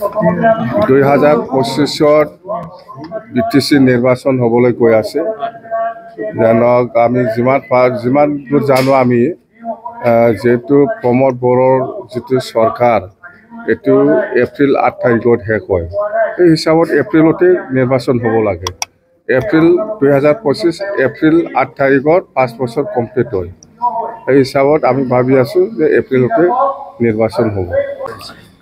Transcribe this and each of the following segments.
2025 BTC নিৰ্বাচন হ'বলৈ গৈ আছে। জানক আমি যিমান দূৰ জানো আমি যেহেতু প্ৰমোদ বড়োৰ যিটো চৰকাৰ এইটো এপ্ৰিল 8 তাৰিখত শেষ হয়। এই হিচাপত এপ্ৰিলতে নিৰ্বাচন হ'ব লাগে। এপ্ৰিল 2025 এপ্ৰিল 8 তাৰিখত 5 বছৰ কমপ্লিট হয়। এই হিচাপত আমি ভাবি আছোঁ যে এপ্ৰিলতে নিৰ্বাচন হ'ব।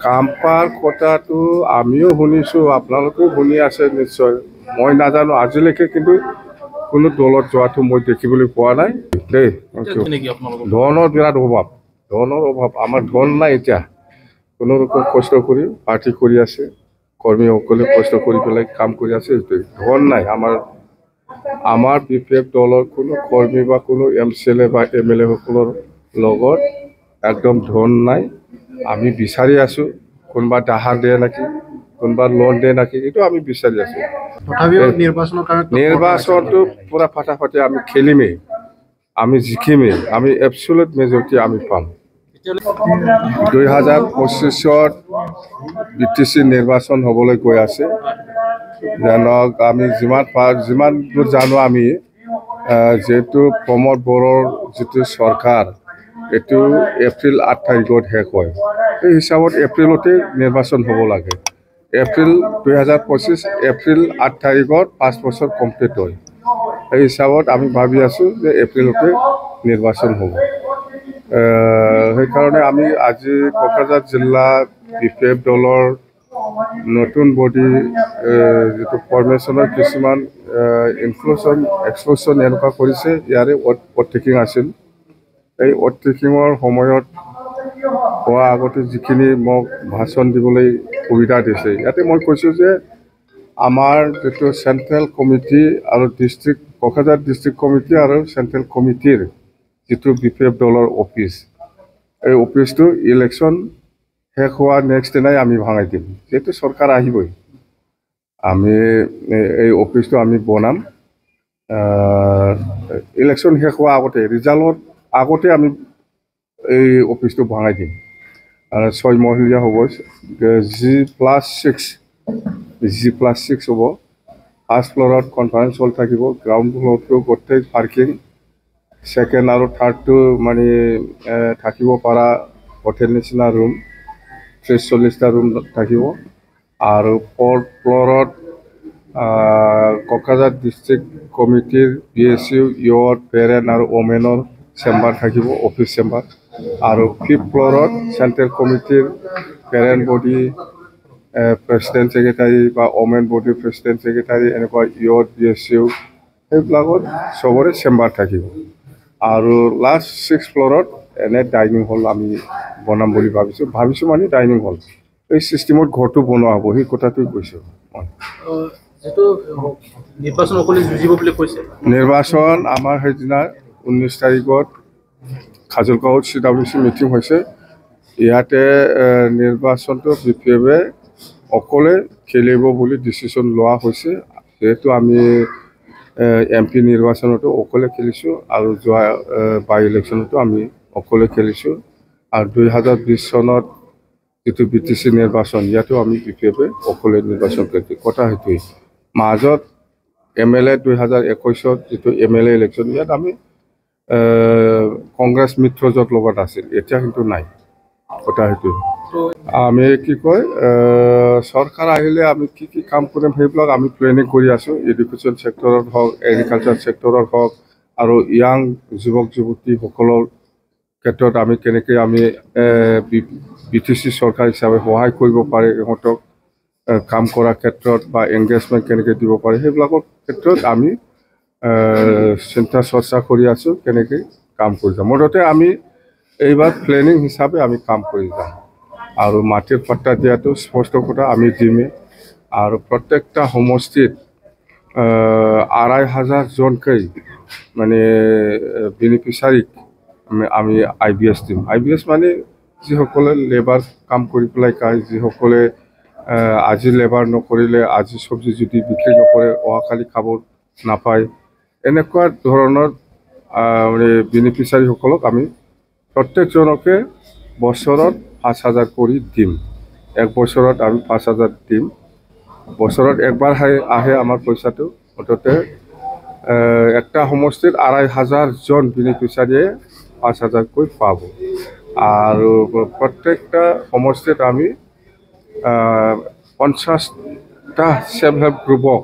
কামপাৰ কথাটো আমিও শুনিছোঁ, আপোনালোকেও শুনি আছে নিশ্চয়। মই নাজানো আজিলৈকে, কিন্তু কোনো দলত যোৱাটো মই দেখিবলৈ পোৱা নাই দেই। ধনৰ বিৰাট অভাৱ, আমাৰ ধন নাই এতিয়া। কোনো ৰকম কষ্ট কৰি পাৰ্টি কৰি আছে, কৰ্মীসকলে কষ্ট কৰি পেলাই কাম কৰি আছে। ধন নাই আমাৰ BPF দলৰ কোনো কৰ্মী বা কোনো MCLA বা MLA সকলৰ লগত একদম ধন নাই। আমি বিচাৰি আছোঁ কোনোবা ধাৰ দিয়ে নেকি, কোনোবা লোন দিয়ে নেকি, এইটো আমি বিচাৰি আছোঁ। নিৰ্বাচনটো পুৰা ফাটাফাটি আমি খেলিমেই, আমি জিকিমেই, আমি এবছলুট মেজৰিটি আমি পাম। 2025 BTC নিৰ্বাচন হ'বলৈ গৈ আছে। জানক আমি যিমান দূৰ জানো আমি যেহেতু প্ৰমোদ বড়োৰ যিটো চৰকাৰ এইটো এপ্ৰিল 8 তাৰিখত শেষ হয়। এই হিচাপত এপ্ৰিলতে নিৰ্বাচন হ'ব লাগে। এপ্ৰিল 2025 এপ্ৰিল 8 তাৰিখত 5 বছৰ কমপ্লিট হয়। এই হিচাপত আমি ভাবি আছোঁ যে এপ্ৰিলতে নিৰ্বাচন হ'ব। সেইকাৰণে আমি আজি কোকৰাঝাৰ জিলা BPF দলৰ নতুন বডি যিটো ফৰ্মেশ্যনৰ কিছুমান এক্সপ্ল'শ্যন এনেকুৱা কৰিছে। ইয়াৰে অ'ট টেকিং আছিল। এই অ'ট টেকিঙৰ সময়ত হোৱা আগতে যিখিনি মোক ভাষণ দিবলৈ সুবিধা দিছে, ইয়াতে মই কৈছোঁ যে আমাৰ যিটো চেণ্ট্ৰেল কমিটি আৰু কোকৰাঝাৰ ডিষ্ট্ৰিক্ট কমিটি আৰু চেণ্ট্ৰেল কমিটিৰ যিটো BPF দলৰ অফিচ, এই অফিচটো ইলেকশ্যন শেষ হোৱা নেক্সট দিনাই আমি ভাঙাই দিম। যিহেতু চৰকাৰ আহিবই, আমি এই অফিচটো আমি বনাম। ইলেকশ্যন শেষ হোৱা আগতে, ৰিজাল্টৰ আগতে আমি এই অফিচটো ভাঙাই দিম। 6 মহলীয়া হ'ব, G+6 হ'ব। ফাৰ্ষ্ট ফ্ল'ৰত কনফাৰেন্স হল থাকিব, গ্ৰাউণ্ড ফ্ল'ৰটো গোটেই পাৰ্কিং, ছেকেণ্ড আৰু থাৰ্ডটো মানে থাকিব পৰা হোটেল নিচিনা ৰুম, 30-40টা ৰুম থাকিব। আৰু 4th ফ্ল'ৰত কোকৰাঝাৰ ডিষ্ট্ৰিক্ট কমিটিৰ BSU, ইয়থ, পেৰেণ্ট আৰু ওমেনৰ চেম্বাৰ থাকিব, অফিচ চেম্বাৰ। আৰু 5th ফ্ল'ৰত চেণ্ট্ৰেল কমিটিৰ পেৰেণ্ট বডি, প্ৰেচিডেণ্ট ছেক্ৰেটাৰী বা ওমেন বডি প্ৰেচিডেণ্ট ছেক্ৰেটাৰী, এনেকুৱা ইয়থ, BSU সেইবিলাকত চবৰে চেম্বাৰ থাকিব। আৰু লাষ্ট 6th ফ্ল'ৰত এনে ডাইনিং হল আমি বনাম বুলি ভাবিছোঁ মানে ডাইনিং হল। এই চিষ্টেমত ঘৰটো বনোৱা হ'ব, সেই কথাটোৱে কৈছোঁ। নিৰ্বাচন আমাৰ সেইদিনা 19 তাৰিখত খাজুলগাঁৱত CWC মিটিং হৈছে। ইয়াতে নিৰ্বাচনটো BPFে অকলে খেলিব বুলি ডিচিশ্যন লোৱা হৈছে। যিহেতু আমি MP নিৰ্বাচনতো অকলে খেলিছোঁ আৰু যোৱা বাই ইলেকশ্যনতো আমি অকলে খেলিছোঁ। আৰু 2020 চনত যিটো BTC নিৰ্বাচন, ইয়াতো আমি BPFে অকলে নিৰ্বাচন কৰিছোঁ। কথা সেইটোৱেই। মাজত MLA 2021 যিটো MLA ইলেকশ্যন, ইয়াত আমি কংগ্ৰেছ মিত্ৰজোঁট লগত আছিল, এতিয়া কিন্তু নাই। কথা সেইটোৱে। আমি কি কয়, চৰকাৰ আহিলে আমি কি কাম কৰিম সেইবিলাক আমি প্লেনিং কৰি আছোঁ। এডুকেশ্যন ছেক্টৰত হওক, এগ্ৰিকালচাৰ ছেক্টৰত হওক, আৰু ইয়াং যুৱক যুৱতীসকলৰ ক্ষেত্ৰত আমি কেনেকৈ আমি BTC চৰকাৰ হিচাপে সহায় কৰিব পাৰে, ইহঁতক কাম কৰাৰ ক্ষেত্ৰত বা এংগেজমেণ্ট কেনেকৈ দিব পাৰে, সেইবিলাকৰ ক্ষেত্ৰত আমি চিন্তা চৰ্চা কৰি আছোঁ, কেনেকৈ কাম কৰি যাম। মুঠতে আমি এইবাৰ প্লেনিং হিচাপে আমি কাম কৰি যাম। আৰু মাটিৰ পাট্টা দিয়াটো স্পষ্ট কথা, আমি দিমেই। আৰু প্ৰত্যেকটা সমষ্টিত 2500 জনকৈ মানে বেনিফিচাৰীক আমি IBS দিম। IBS মানে যিসকলে লেবাৰ কাম কৰি পেলাই খায়, যিসকলে আজি লেবাৰ নকৰিলে, আজি চব্জি যদি বিক্ৰী নকৰে অহাকালি খাব নাপায়, এনেকুৱা ধৰণৰ মানে বেনিফিচাৰীসকলক আমি প্ৰত্যেকজনকে বছৰত 5000 কৰি দিম। এক বছৰত আমি 5,000 দিম। বছৰত একবাৰ আহে আমাৰ পইচাটো। মুঠতে একটা সমষ্টিত 2,500 জন বেনিফিচিয়াৰীয়ে 5,000কৈ পাব। আৰু প্ৰত্যেকটা সমষ্টিত আমি 50টা সেল্ফ হেল্প গ্ৰুপক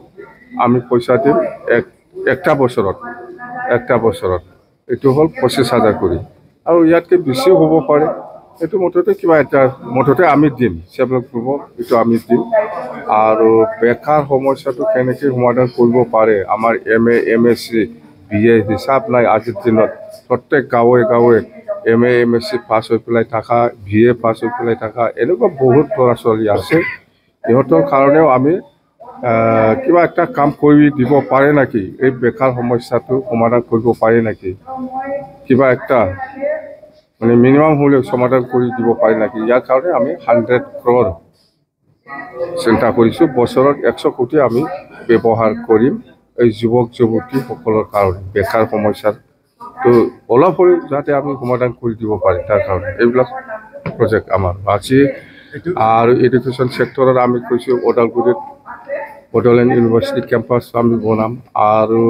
আমি পইচা দিম একটা বছৰত। এইটো হ'ল 25,000 কৰি। আৰু ইয়াতকৈ বেছিও হ'ব পাৰে। এইটো মুঠতে কিবা এটা মুঠতে আমি দিম সেল্ফ হেল্প গ্ৰুপক, এইটো আমি দিম। আৰু বেকাৰ সমস্যাটো কেনেকৈ সমাধান কৰিব পাৰে, আমাৰ MA MSc BA হিচাপ নাই আজিৰ দিনত। প্ৰত্যেক গাঁৱে গাঁৱে MA MSc পাছ হৈ পেলাই থকা, BA পাছ হৈ পেলাই থকা এনেকুৱা বহুত ল'ৰা ছোৱালী আছে। সিহঁতৰ কাৰণেও আমি কিবা এটা কাম কৰি দিব পাৰে নেকি, এই বেকাৰ সমস্যাটো সমাধান কৰিব পাৰে নেকি, কিবা একটা মানে মিনিমাম হ'লেও সমাধান কৰি দিব পাৰে নেকি। ইয়াৰ কাৰণে আমি 100 crore চিন্তা কৰিছোঁ। বছৰত 100 কোটি আমি ব্যৱহাৰ কৰিম এই যুৱক যুৱতীসকলৰ কাৰণে। বেকাৰ সমস্যাটো অলপ হ'লেও যাতে আমি সমাধান কৰি দিব পাৰে তাৰ কাৰণে এইবিলাক প্ৰজেক্ট আমাৰ আছে। আৰু এডুকেশ্যন ছেক্টৰত আমি কৈছোঁ ওদালগুৰিত বড়োলেণ্ড ইউনিভাৰ্চিটি কেম্পাছ আমি বনাম। আৰু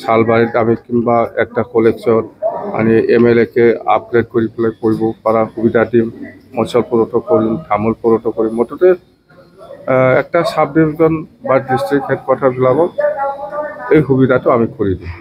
চালবাৰীত আমি কিংবা একটা কলেজত মানে MLAকে আপগ্ৰেড কৰি পেলাই কৰিব পৰা সুবিধা দিম। মঞ্চলপুৰতো কৰিম, তামোলপুৰতো কৰিম। মুঠতে একটা সাব ডিভিজন বা ডিষ্ট্ৰিক্ট হেডকোৱাৰ্টাৰবিলাকত এই সুবিধাটো আমি কৰি দিম।